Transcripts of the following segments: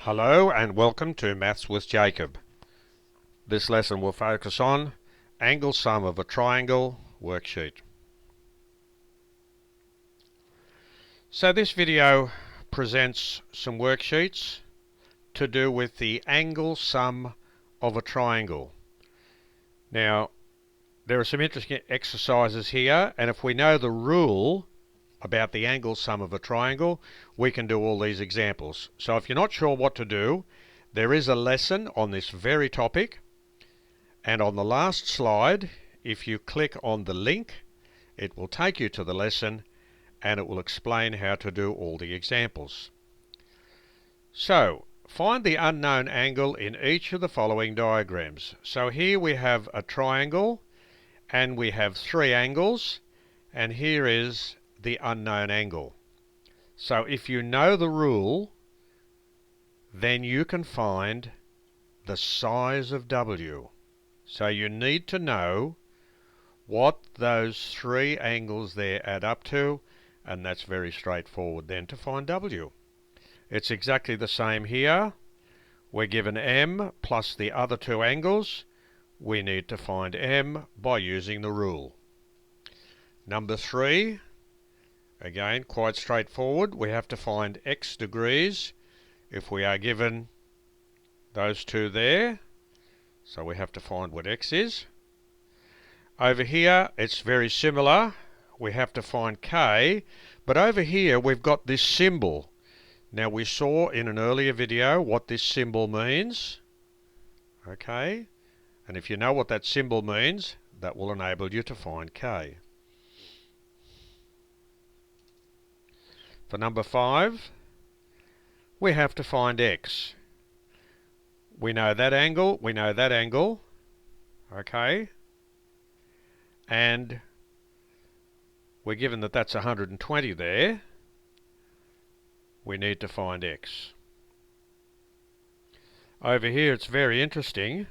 Hello and welcome to Maths with Jacob. This lesson will focus on angle sum of a triangle worksheet. So this video presents some worksheets to do with the angle sum of a triangle. Now, there are some interesting exercises here, and if we know the rule about the angle sum of a triangle, we can do all these examples. So if you're not sure what to do, there is a lesson on this very topic, and on the last slide, if you click on the link, it will take you to the lesson and it will explain how to do all the examples. So, find the unknown angle in each of the following diagrams. So here we have a triangle and we have three angles, and here is the unknown angle. So if you know the rule, then you can find the size of W. So you need to know what those three angles there add up to, and that's very straightforward then to find W. It's exactly the same here. We're given M plus the other two angles. We need to find M by using the rule. Number 3, again, quite straightforward. We have to find x degrees if we are given those two there. So we have to find what x is. Over here, it's very similar. We have to find k, but over here we've got this symbol. Now we saw in an earlier video what this symbol means. Okay, and if you know what that symbol means, that will enable you to find k. For number 5, we have to find x. We know that angle, okay, and we're given that that's 120 there. We need to find x. Over here it's very interesting.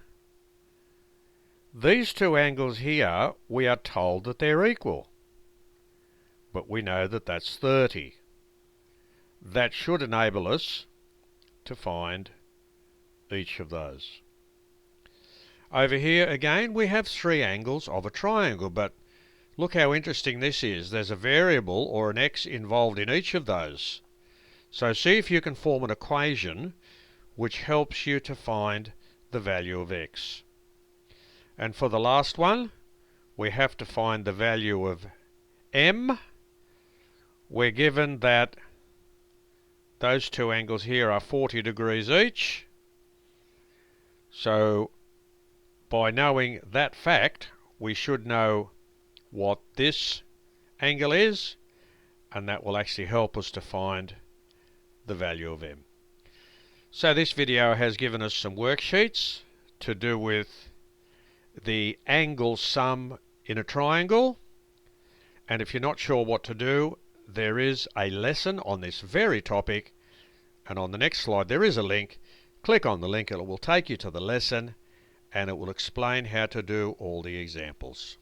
These two angles here, we are told that they're equal, but we know that that's 30. That should enable us to find each of those. Over here again we have three angles of a triangle, but look how interesting this is. There's a variable or an x involved in each of those. So see if you can form an equation which helps you to find the value of x. And for the last one, we have to find the value of m. We're given that those two angles here are 40 degrees each. So by knowing that fact, we should know what this angle is, and that will actually help us to find the value of m. So this video has given us some worksheets to do with the angle sum in a triangle, and if you're not sure what to do, there is a lesson on this very topic, and on the next slide there is a link. Click on the link, it will take you to the lesson and it will explain how to do all the examples.